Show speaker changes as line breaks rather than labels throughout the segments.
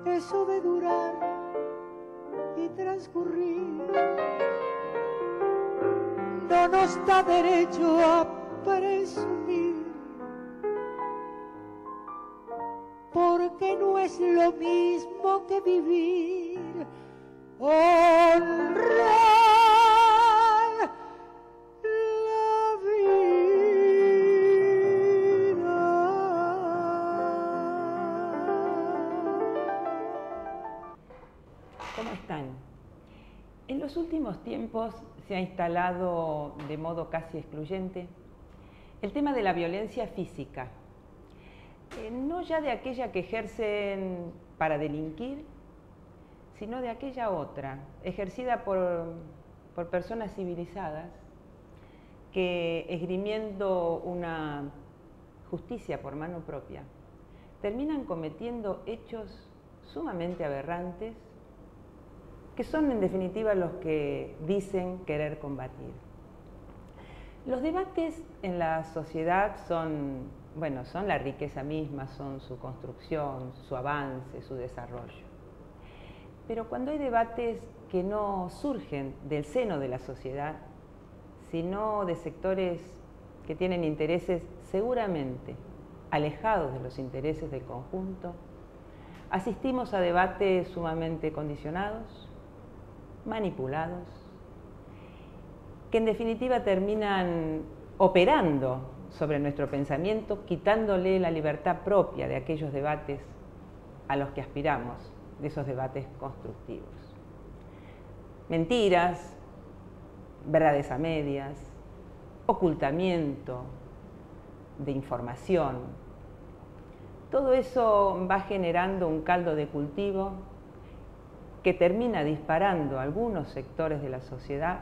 eso de durar y transcurrir no nos da derecho a presumir, porque no es lo mismo que vivir, honrar la vida.
¿Cómo están? En los últimos tiempos se ha instalado de modo casi excluyente el tema de la violencia física, no ya de aquella que ejercen para delinquir, sino de aquella otra, ejercida por personas civilizadas que, esgrimiendo una justicia por mano propia, terminan cometiendo hechos sumamente aberrantes, que son en definitiva los que dicen querer combatir. Los debates en la sociedad son la riqueza misma, son su construcción, su avance, su desarrollo. Pero cuando hay debates que no surgen del seno de la sociedad, sino de sectores que tienen intereses seguramente alejados de los intereses del conjunto, asistimos a debates sumamente condicionados, manipulados, que en definitiva terminan operando sobre nuestro pensamiento, quitándole la libertad propia de aquellos debates a los que aspiramos, de esos debates constructivos. Mentiras, verdades a medias, ocultamiento de información, todo eso va generando un caldo de cultivo que termina disparando algunos sectores de la sociedad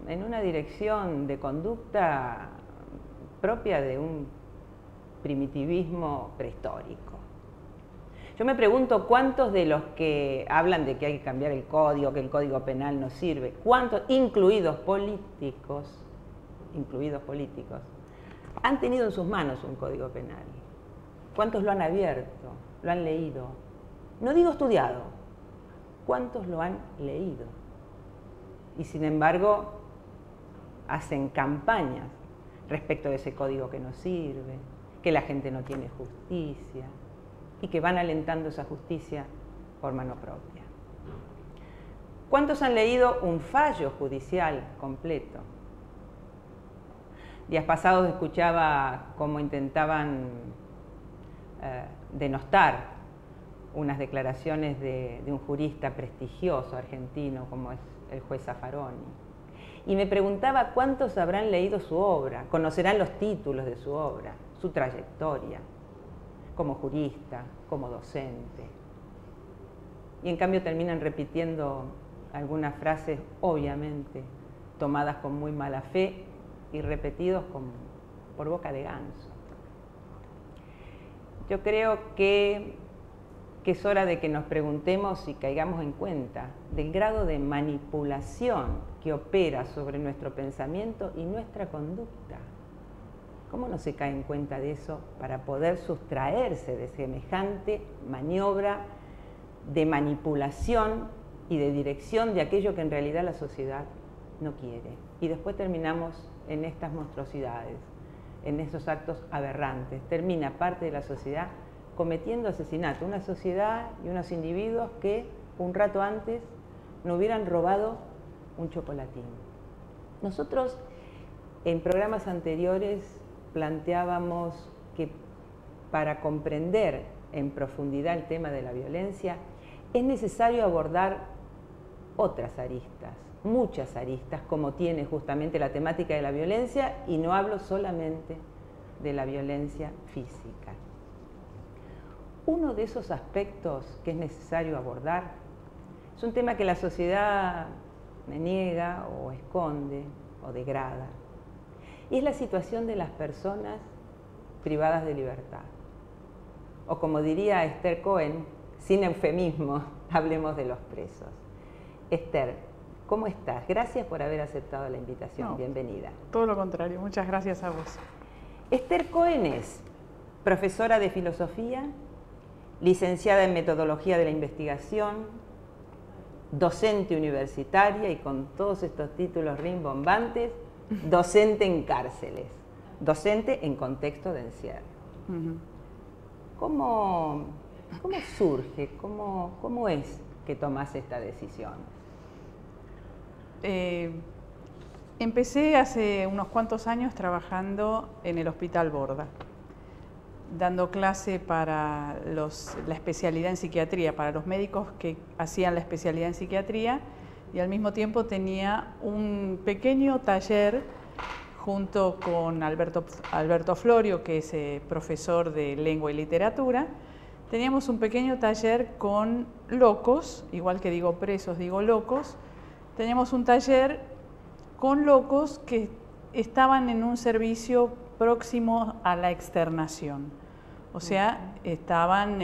en una dirección de conducta propia de un primitivismo prehistórico. Yo me pregunto cuántos de los que hablan de que hay que cambiar el código, que el código penal no sirve, cuántos, incluidos políticos, han tenido en sus manos un código penal. ¿Cuántos lo han abierto, lo han leído? No digo estudiado, ¿cuántos lo han leído? Y sin embargo, hacen campañas respecto de ese código que no sirve, que la gente no tiene justicia y que van alentando esa justicia por mano propia. ¿Cuántos han leído un fallo judicial completo? Días pasados escuchaba cómo intentaban denostar unas declaraciones de un jurista prestigioso argentino como es el juez Zaffaroni. Y me preguntaba cuántos habrán leído su obra, conocerán los títulos de su obra, su trayectoria, como jurista, como docente. Y en cambio terminan repitiendo algunas frases, obviamente, tomadas con muy mala fe y repetidos por boca de ganso. Yo creo que es hora de que nos preguntemos y caigamos en cuenta del grado de manipulación que opera sobre nuestro pensamiento y nuestra conducta. ¿Cómo no se cae en cuenta de eso para poder sustraerse de semejante maniobra de manipulación y de dirección de aquello que en realidad la sociedad no quiere? Y después terminamos en estas monstruosidades, en esos actos aberrantes. Termina parte de la sociedad cometiendo asesinato, una sociedad y unos individuos que un rato antes no hubieran robado un chocolatín. Nosotros en programas anteriores planteábamos que para comprender en profundidad el tema de la violencia es necesario abordar otras aristas, muchas aristas, como tiene justamente la temática de la violencia, y no hablo solamente de la violencia física. Uno de esos aspectos que es necesario abordar es un tema que la sociedad niega o esconde o degrada, y es la situación de las personas privadas de libertad. O como diría Esther Cohen, sin eufemismo, hablemos de los presos. Esther, ¿cómo estás? Gracias por haber aceptado la invitación.
No,
bienvenida.
Todo lo contrario, muchas gracias a vos.
Esther Cohen es profesora de filosofía licenciada en Metodología de la Investigación, docente universitaria y con todos estos títulos rimbombantes, docente en cárceles, docente en contexto de encierro. ¿Cómo surge? ¿Cómo es que tomás esta decisión?
Empecé hace unos cuantos años trabajando en el Hospital Borda, dando clase para la especialidad en psiquiatría, para los médicos que hacían la especialidad en psiquiatría, y al mismo tiempo tenía un pequeño taller junto con Alberto Florio, que es profesor de lengua y literatura. Teníamos un pequeño taller con locos, igual que digo presos, digo locos. Teníamos un taller con locos que estaban en un servicio próximo a la externación. O sea, estaban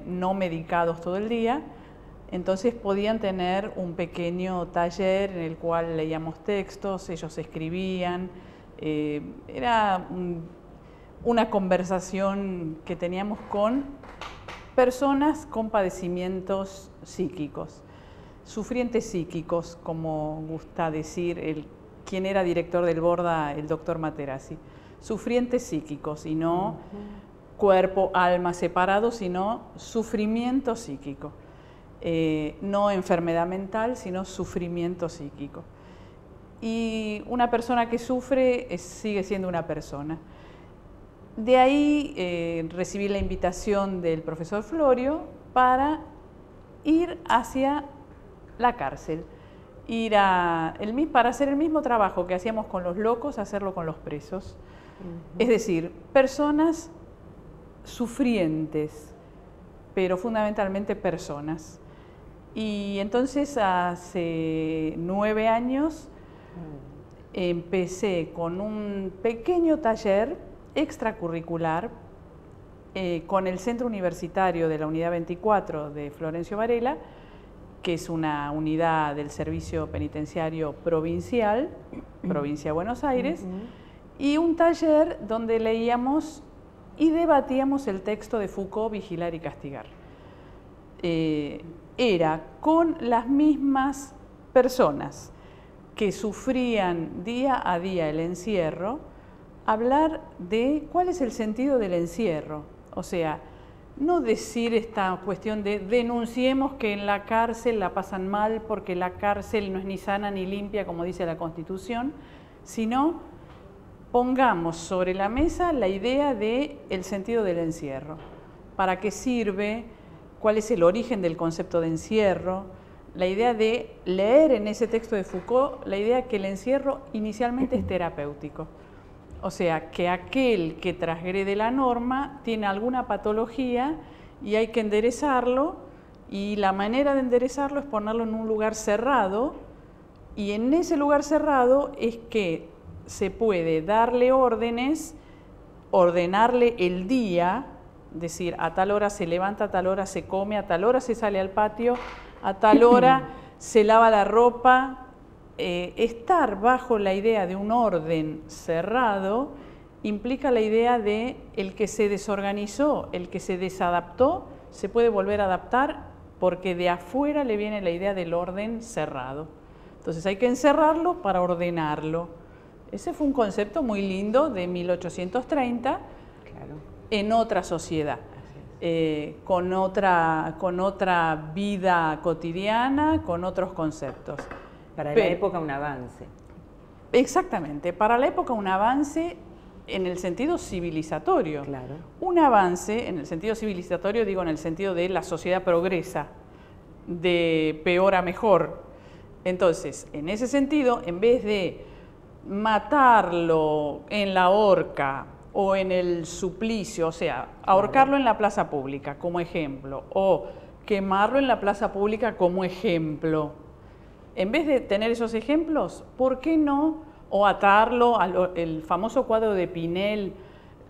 no medicados todo el día, entonces podían tener un pequeño taller en el cual leíamos textos, ellos escribían. Era una conversación que teníamos con personas con padecimientos psíquicos, sufrientes psíquicos, como gusta decir quien era director del Borda, el doctor Materazzi. Sufrientes psíquicos y no cuerpo, alma separados, sino sufrimiento psíquico. No enfermedad mental, sino sufrimiento psíquico. Y una persona que sufre sigue siendo una persona. De ahí recibí la invitación del profesor Florio para ir hacia la cárcel, para hacer el mismo trabajo que hacíamos con los locos, hacerlo con los presos. Es decir, personas sufrientes, pero fundamentalmente personas. Y entonces hace 9 años empecé con un pequeño taller extracurricular con el Centro Universitario de la Unidad 24 de Florencio Varela, que es una unidad del Servicio Penitenciario Provincial, Provincia de Buenos Aires, y un taller donde leíamos y debatíamos el texto de Foucault, Vigilar y Castigar. Era con las mismas personas que sufrían día a día el encierro, hablar de cuál es el sentido del encierro. O sea, no decir esta cuestión de denunciemos que en la cárcel la pasan mal porque la cárcel no es ni sana ni limpia, como dice la Constitución, sino pongamos sobre la mesa la idea del sentido del encierro. ¿Para qué sirve? ¿Cuál es el origen del concepto de encierro? La idea de leer en ese texto de Foucault, la idea que el encierro inicialmente es terapéutico. O sea, que aquel que transgrede la norma tiene alguna patología y hay que enderezarlo, y la manera de enderezarlo es ponerlo en un lugar cerrado, y en ese lugar cerrado es que se puede darle órdenes, ordenarle el día, decir, a tal hora se levanta, a tal hora se come, a tal hora se sale al patio, a tal hora se lava la ropa. Estar bajo la idea de un orden cerrado implica la idea de el que se desorganizó, el que se desadaptó, se puede volver a adaptar porque de afuera le viene la idea del orden cerrado. Entonces hay que encerrarlo para ordenarlo. Ese fue un concepto muy lindo de 1830, claro, en otra sociedad, con otra vida cotidiana, con otros conceptos.
Para la época un avance.
Exactamente, para la época un avance en el sentido civilizatorio.
Claro.
Un avance en el sentido civilizatorio, digo en el sentido de la sociedad progresa, de peor a mejor. Entonces, en ese sentido, en vez de matarlo en la horca o en el suplicio, o sea, ahorcarlo en la plaza pública como ejemplo, o quemarlo en la plaza pública como ejemplo, en vez de tener esos ejemplos, ¿por qué no? O atarlo al famoso cuadro de Pinel,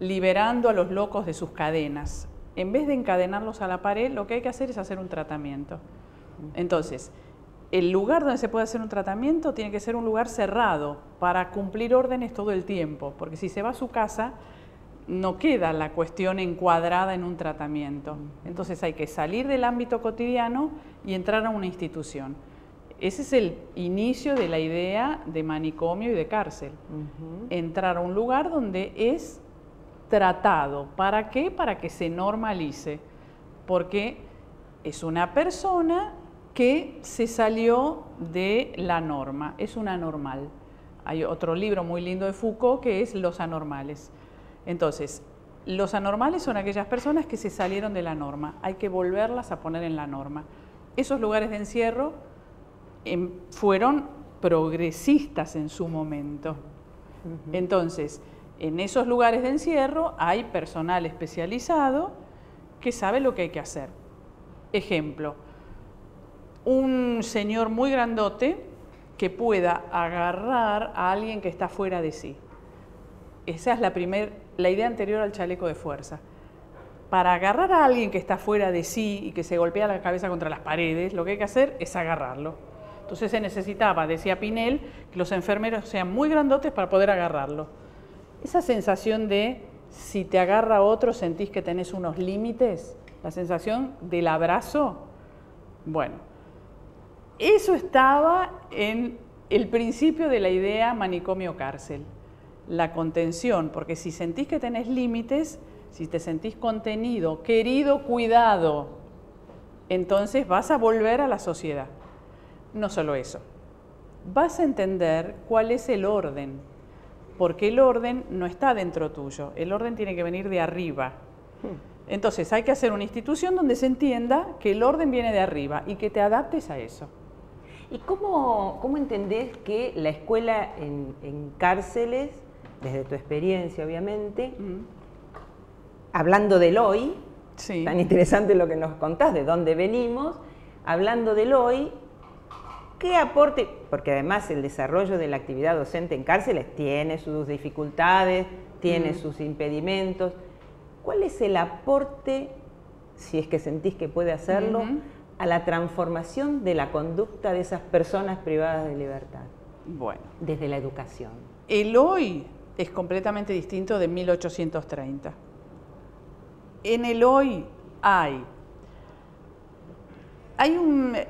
liberando a los locos de sus cadenas. En vez de encadenarlos a la pared, lo que hay que hacer es hacer un tratamiento. Entonces, el lugar donde se puede hacer un tratamiento tiene que ser un lugar cerrado para cumplir órdenes todo el tiempo, porque si se va a su casa, no queda la cuestión encuadrada en un tratamiento. Entonces hay que salir del ámbito cotidiano y entrar a una institución. Ese es el inicio de la idea de manicomio y de cárcel. Entrar a un lugar donde es tratado. ¿Para qué? Para que se normalice. Porque es una persona que se salió de la norma, es un anormal. Hay otro libro muy lindo de Foucault que es Los anormales. Entonces, los anormales son aquellas personas que se salieron de la norma, hay que volverlas a poner en la norma. Esos lugares de encierro fueron progresistas en su momento. Entonces, en esos lugares de encierro hay personal especializado que sabe lo que hay que hacer. Ejemplo, un señor muy grandote que pueda agarrar a alguien que está fuera de sí. Esa es la idea anterior al chaleco de fuerza. Para agarrar a alguien que está fuera de sí y que se golpea la cabeza contra las paredes, lo que hay que hacer es agarrarlo. Entonces se necesitaba, decía Pinel, que los enfermeros sean muy grandotes para poder agarrarlo. Esa sensación de, si te agarra otro, sentís que tenés unos límites, la sensación del abrazo, bueno, eso estaba en el principio de la idea manicomio-cárcel, la contención, porque si sentís que tenés límites, si te sentís contenido, querido, cuidado, entonces vas a volver a la sociedad. No solo eso, vas a entender cuál es el orden, porque el orden no está dentro tuyo, el orden tiene que venir de arriba. Entonces hay que hacer una institución donde se entienda que el orden viene de arriba y que te adaptes a eso.
¿Y cómo entendés que la escuela en cárceles, desde tu experiencia obviamente, hablando del hoy,
sí,
tan interesante lo que nos contás, de dónde venimos, hablando del hoy, ¿qué aporte? Porque además el desarrollo de la actividad docente en cárceles tiene sus dificultades, tiene sus impedimentos. ¿Cuál es el aporte, si es que sentís que puede hacerlo, a la transformación de la conducta de esas personas privadas de libertad?
Bueno,
desde la educación.
El hoy es completamente distinto de 1830. En el hoy hay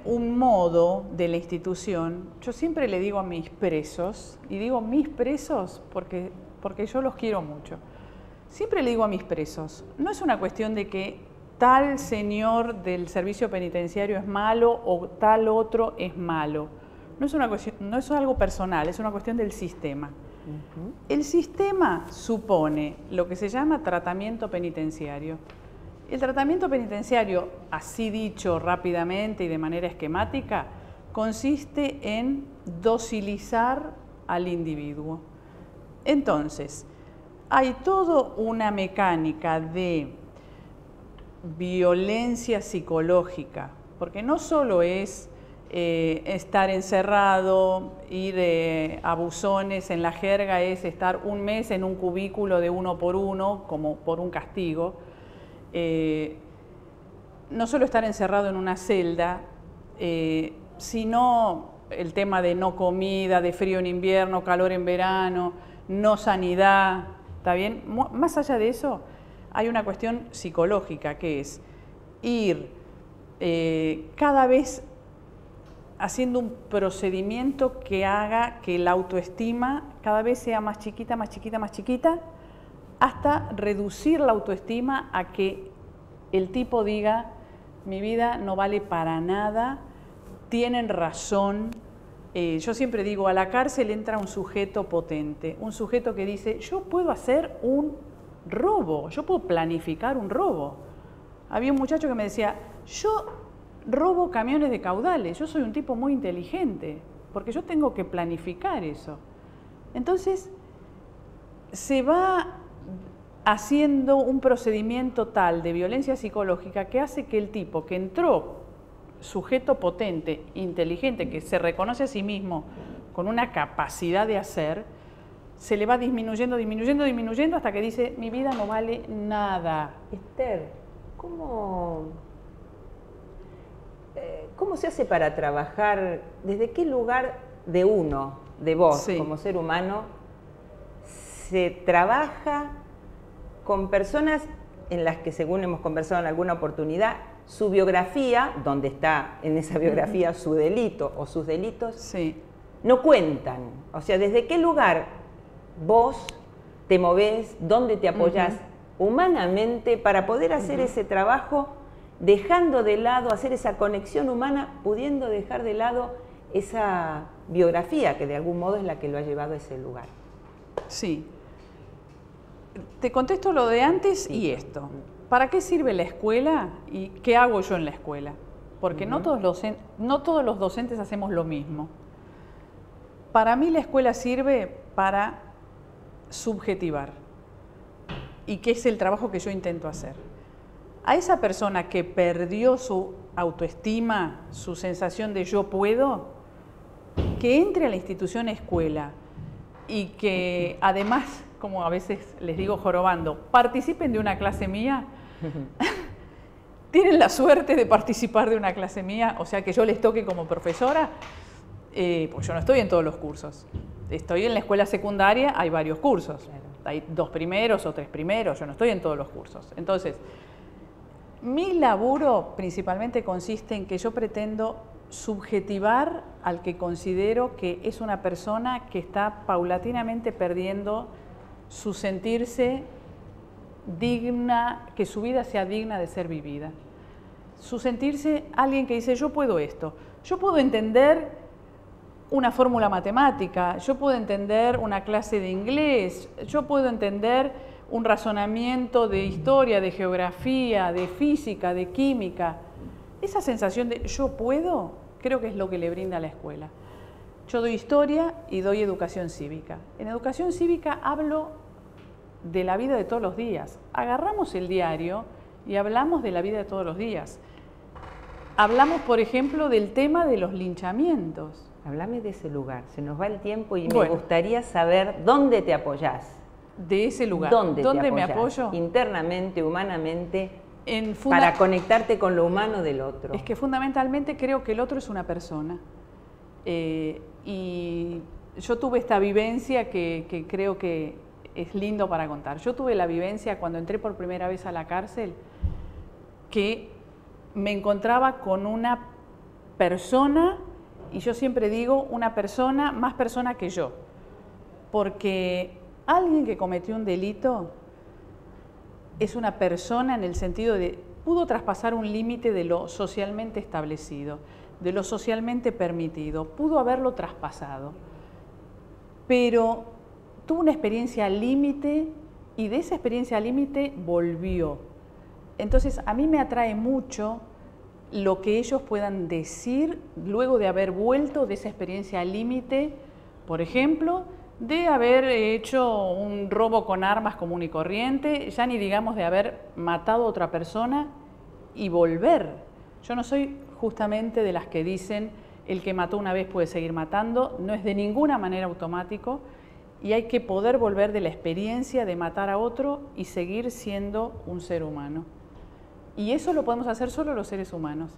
un modo de la institución. Yo siempre le digo a mis presos, y digo mis presos porque yo los quiero mucho. Siempre le digo a mis presos, no es una cuestión de que tal señor del servicio penitenciario es malo o tal otro es malo. No es una cuestión, no es algo personal, es una cuestión del sistema. El sistema supone lo que se llama tratamiento penitenciario. El tratamiento penitenciario, así dicho rápidamente y de manera esquemática, consiste en docilizar al individuo. Entonces, hay toda una mecánica de violencia psicológica, porque no solo es estar encerrado, ir a buzones, en la jerga es estar un mes en un cubículo de 1 por 1, como por un castigo. No solo estar encerrado en una celda, sino el tema de no comida, de frío en invierno, calor en verano, no sanidad, ¿está bien? Más allá de eso, hay una cuestión psicológica que es ir cada vez haciendo un procedimiento que haga que la autoestima cada vez sea más chiquita, más chiquita, más chiquita, hasta reducir la autoestima a que el tipo diga, mi vida no vale para nada, tienen razón. Yo siempre digo, a la cárcel entra un sujeto potente, un sujeto que dice, yo puedo hacer un robo, yo puedo planificar un robo. Había un muchacho que me decía, yo robo camiones de caudales, yo soy un tipo muy inteligente, porque yo tengo que planificar eso. Entonces, se va haciendo un procedimiento tal de violencia psicológica que hace que el tipo que entró, sujeto potente, inteligente, que se reconoce a sí mismo con una capacidad de hacer, se le va disminuyendo, disminuyendo, disminuyendo hasta que dice, mi vida no vale nada.
Esther, ¿cómo se hace para trabajar? ¿Desde qué lugar de uno, de vos,
sí,
como ser humano, se trabaja con personas en las que, según hemos conversado en alguna oportunidad, su biografía, donde está en esa biografía su delito o sus delitos,
Sí.
no cuentan. O sea, ¿desde qué lugar vos te movés, dónde te apoyás humanamente para poder hacer ese trabajo, dejando de lado, hacer esa conexión humana, pudiendo dejar de lado esa biografía que de algún modo es la que lo ha llevado a ese lugar?
Sí. Te contesto lo de antes y esto. ¿Para qué sirve la escuela y qué hago yo en la escuela? Porque no todos los docentes hacemos lo mismo. Para mí la escuela sirve para subjetivar, y que es el trabajo que yo intento hacer. A esa persona que perdió su autoestima, su sensación de yo puedo, que entre a la institución escuela y que además, como a veces les digo jorobando, participen de una clase mía, tienen la suerte de participar de una clase mía, o sea que yo les toque como profesora, pues yo no estoy en todos los cursos. Estoy en la escuela secundaria, hay varios cursos. Claro. Hay 2 primeros o 3 primeros, yo no estoy en todos los cursos. Entonces, mi laburo principalmente consiste en que yo pretendo subjetivar al que considero que es una persona que está paulatinamente perdiendo su sentirse digna, que su vida sea digna de ser vivida. Su sentirse alguien que dice, yo puedo esto, yo puedo entender una fórmula matemática, yo puedo entender una clase de inglés, yo puedo entender un razonamiento de historia, de geografía, de física, de química. Esa sensación de yo puedo, creo que es lo que le brinda la escuela. Yo doy historia y doy educación cívica. En educación cívica hablo de la vida de todos los días. Agarramos el diario y hablamos de la vida de todos los días. Hablamos, por ejemplo, del tema de los linchamientos.
Háblame de ese lugar, se nos va el tiempo y me gustaría saber dónde te apoyás.
De ese lugar.
¿Dónde
me apoyo?
Internamente, humanamente, para conectarte con lo humano del otro.
Es que fundamentalmente creo que el otro es una persona. Y yo tuve esta vivencia que creo que es lindo para contar. Yo tuve la vivencia cuando entré por primera vez a la cárcel, que me encontraba con una persona, y yo siempre digo una persona, más persona que yo, porque alguien que cometió un delito es una persona en el sentido de pudo traspasar un límite de lo socialmente establecido, de lo socialmente permitido, pudo haberlo traspasado, pero tuvo una experiencia límite y de esa experiencia límite volvió. Entonces a mí me atrae mucho lo que ellos puedan decir luego de haber vuelto de esa experiencia límite, por ejemplo, de haber hecho un robo con armas común y corriente, ya ni digamos de haber matado a otra persona y volver. Yo no soy justamente de las que dicen el que mató una vez puede seguir matando, no es de ninguna manera automático y hay que poder volver de la experiencia de matar a otro y seguir siendo un ser humano. Y eso lo podemos hacer solo los seres humanos.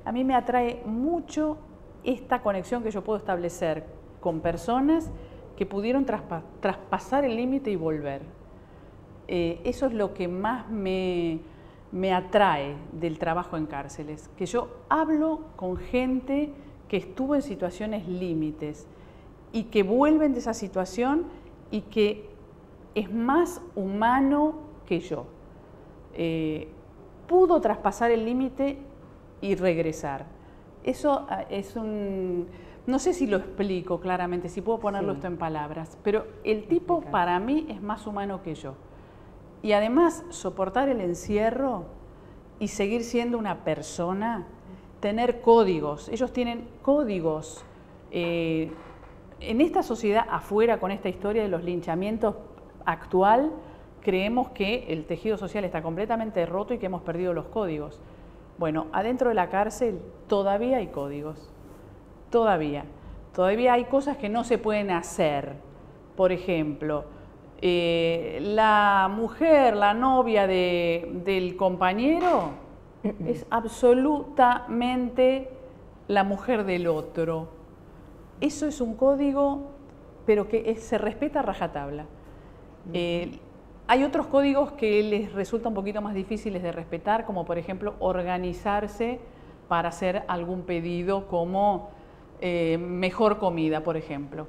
A mí me atrae mucho esta conexión que yo puedo establecer con personas que pudieron traspasar el límite y volver. Eso es lo que más me atrae del trabajo en cárceles, que yo hablo con gente que estuvo en situaciones límites y que vuelven de esa situación y que es más humano que yo. Pudo traspasar el límite y regresar. Eso es un... No sé si lo explico claramente, si puedo ponerlo esto en palabras, pero el tipo para mí es más humano que yo. Y además, soportar el encierro y seguir siendo una persona, tener códigos. Ellos tienen códigos. En esta sociedad afuera, con esta historia de los linchamientos actual, creemos que el tejido social está completamente roto y que hemos perdido los códigos. Bueno, adentro de la cárcel todavía hay códigos. Todavía hay cosas que no se pueden hacer. Por ejemplo, la mujer, la novia del compañero es absolutamente la mujer del otro. Eso es un código, pero que se respeta a rajatabla. Hay otros códigos que les resulta un poquito más difíciles de respetar, como por ejemplo organizarse para hacer algún pedido como mejor comida, por ejemplo.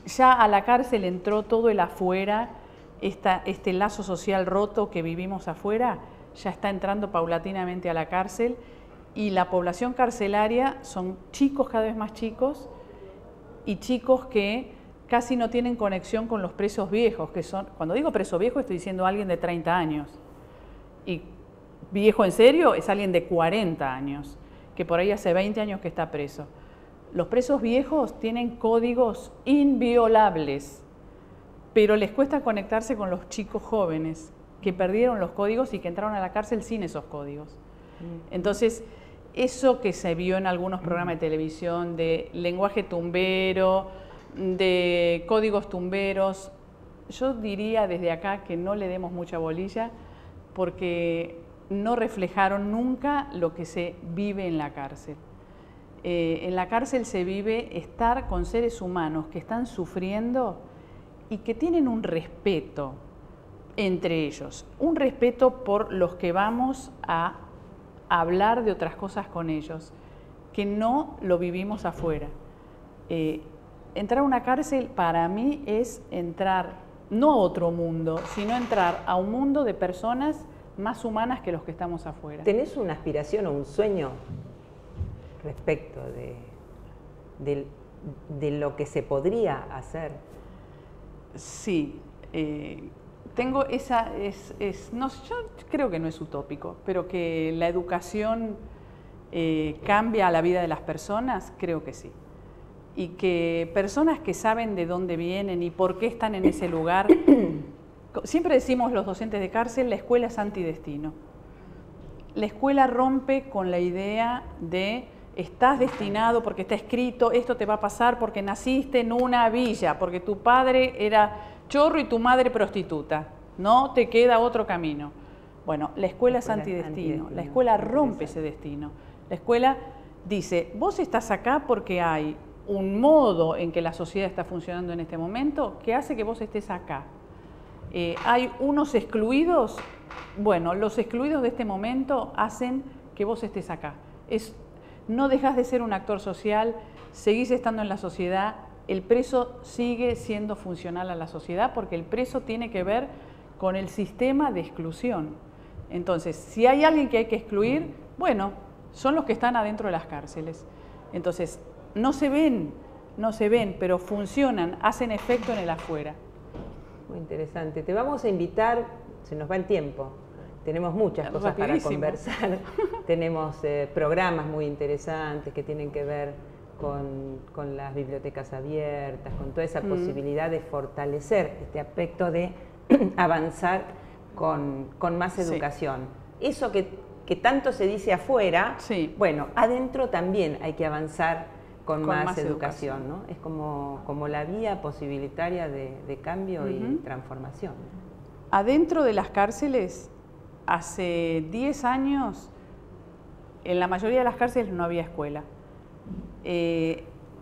Ya a la cárcel entró todo el afuera, este lazo social roto que vivimos afuera, ya está entrando paulatinamente a la cárcel, y la población carcelaria son chicos cada vez más chicos, y chicos que casi no tienen conexión con los presos viejos, que son, cuando digo preso viejo estoy diciendo alguien de 30 años, y viejo en serio es alguien de 40 años, que por ahí hace 20 años que está preso. Los presos viejos tienen códigos inviolables, pero les cuesta conectarse con los chicos jóvenes que perdieron los códigos y que entraron a la cárcel sin esos códigos. Entonces, eso que se vio en algunos programas de televisión de lenguaje tumbero, de códigos tumberos, yo diría desde acá que no le demos mucha bolilla porque no reflejaron nunca lo que se vive en la cárcel. En la cárcel se vive estar con seres humanos que están sufriendo y que tienen un respeto entre ellos, un respeto por los que vamos a hablar de otras cosas con ellos, que no lo vivimos afuera. Entrar a una cárcel para mí es entrar no a otro mundo, sino entrar a un mundo de personas más humanas que los que estamos afuera.
¿Tenés una aspiración o un sueño respecto de lo que se podría hacer?
Sí, tengo esa, no, yo creo que no es utópico, pero que la educación cambia la vida de las personas, creo que sí. Y que personas que saben de dónde vienen y por qué están en ese lugar, siempre decimos los docentes de cárcel, la escuela es antidestino. La escuela rompe con la idea de estás destinado porque está escrito, esto te va a pasar porque naciste en una villa, porque tu padre era chorro y tu madre prostituta, no te queda otro camino. Bueno, la escuela es antidestino, la escuela rompe ese destino. La escuela dice, vos estás acá porque hay un modo en que la sociedad está funcionando en este momento que hace que vos estés acá. Hay unos excluidos, bueno, los excluidos de este momento hacen que vos estés acá. No dejás de ser un actor social, seguís estando en la sociedad, el preso sigue siendo funcional a la sociedad porque el preso tiene que ver con el sistema de exclusión. Entonces, si hay alguien que hay que excluir, bueno, son los que están adentro de las cárceles. Entonces, no se ven, pero funcionan, hacen efecto en el afuera.
Muy interesante. Te vamos a invitar, se nos va el tiempo, tenemos muchas cosas para conversar, tenemos programas muy interesantes que tienen que ver con las bibliotecas abiertas, con toda esa posibilidad de fortalecer este aspecto de avanzar con más educación. Eso que tanto se dice afuera, bueno, adentro también hay que avanzar con más educación, ¿no? Es como la vía posibilitaria de cambio y transformación.
Adentro de las cárceles, hace 10 años, en la mayoría de las cárceles no había escuela.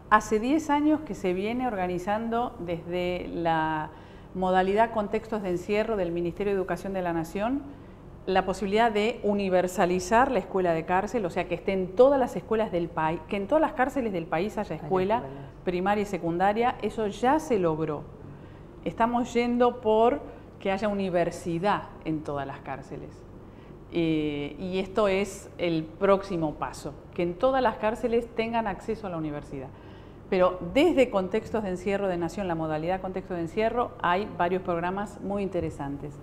Hace 10 años que se viene organizando desde la modalidad contextos de encierro del Ministerio de Educación de la Nación la posibilidad de universalizar la escuela de cárcel, o sea, que esté en todas las escuelas del país, que en todas las cárceles del país haya escuela primaria y secundaria. Eso ya se logró. Estamos yendo por que haya universidad en todas las cárceles. Y esto es el próximo paso, que en todas las cárceles tengan acceso a la universidad. Pero desde Contextos de Encierro de Nación, la modalidad Contextos de Encierro, hay varios programas muy interesantes.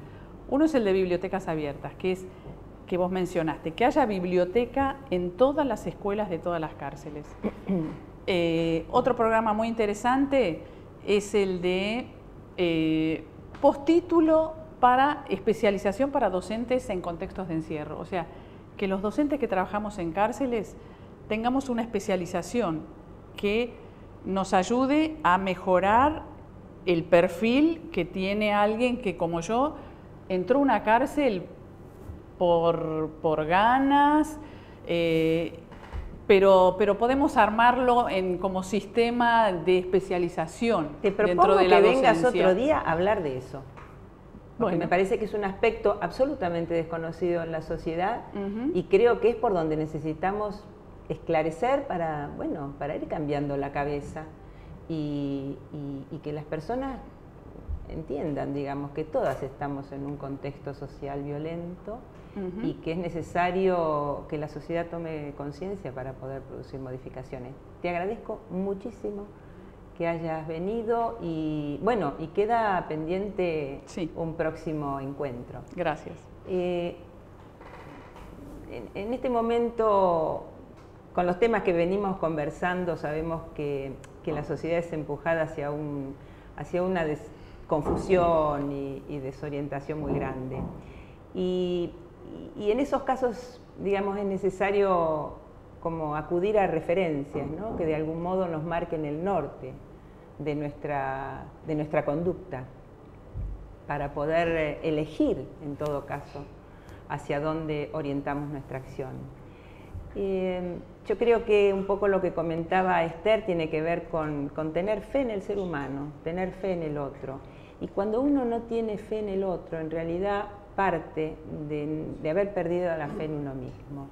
Uno es el de bibliotecas abiertas, que es que vos mencionaste, que haya biblioteca en todas las escuelas de todas las cárceles. Otro programa muy interesante es el de postítulo para especialización para docentes en contextos de encierro. O sea, que los docentes que trabajamos en cárceles tengamos una especialización que nos ayude a mejorar el perfil que tiene alguien que, como yo, entró a una cárcel por ganas, pero podemos armarlo como sistema de especialización.
Te propongo que vengas otro día a hablar de eso. Porque me parece que es un aspecto absolutamente desconocido en la sociedad
Ujú.
y creo que es por donde necesitamos esclarecer para, bueno, para ir cambiando la cabeza y que las personas entiendan, digamos, que todas estamos en un contexto social violento
Ujú.
y que es necesario que la sociedad tome conciencia para poder producir modificaciones. Te agradezco muchísimo que hayas venido y bueno, y queda pendiente
Sí.
un próximo encuentro.
Gracias.
En este momento, con los temas que venimos conversando, sabemos que la sociedad es empujada hacia una confusión y desorientación muy grande. Y en esos casos, digamos, es necesario como acudir a referencias, ¿no? Que de algún modo nos marquen el norte de nuestra conducta, para poder elegir, en todo caso, hacia dónde orientamos nuestra acción. Yo creo que un poco lo que comentaba Esther tiene que ver con tener fe en el ser humano, tener fe en el otro. Y cuando uno no tiene fe en el otro, en realidad parte de haber perdido la fe en uno mismo.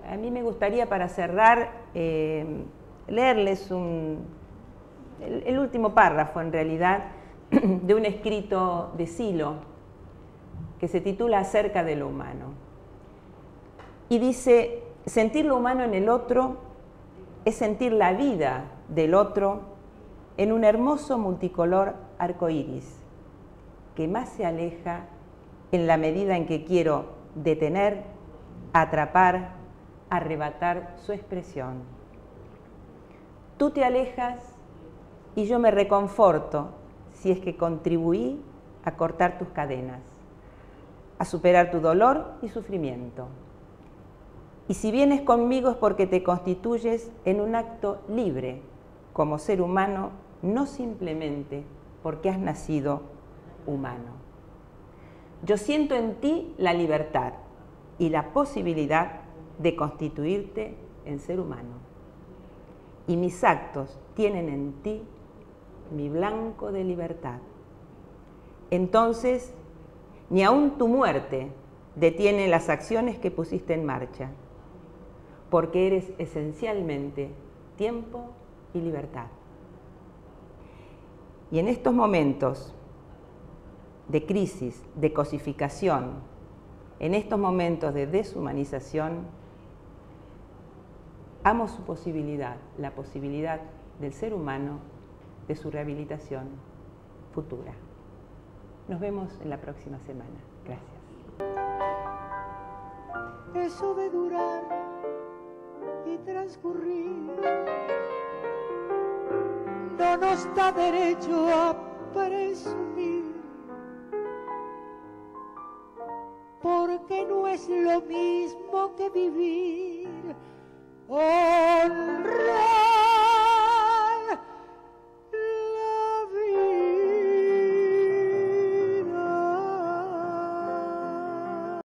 A mí me gustaría, para cerrar, leerles el último párrafo, en realidad, de un escrito de Silo, que se titula Acerca de lo humano. Y dice: sentir lo humano en el otro es sentir la vida del otro en un hermoso multicolor arco iris, que más se aleja en la medida en que quiero detener, atrapar, arrebatar su expresión. Tú te alejas y yo me reconforto si es que contribuí a cortar tus cadenas, a superar tu dolor y sufrimiento. Y si vienes conmigo es porque te constituyes en un acto libre como ser humano, no simplemente porque has nacido humano. Yo siento en ti la libertad y la posibilidad de constituirte en ser humano. Y mis actos tienen en ti mi blanco de libertad. Entonces, ni aun tu muerte detiene las acciones que pusiste en marcha, porque eres esencialmente tiempo y libertad. Y en estos momentos de crisis, de cosificación, en estos momentos de deshumanización, amo su posibilidad, la posibilidad del ser humano, de su rehabilitación futura. Nos vemos en la próxima semana. Gracias.
Eso de durar y transcurrir no nos da derecho a presumir, porque no es lo mismo que vivir honrado.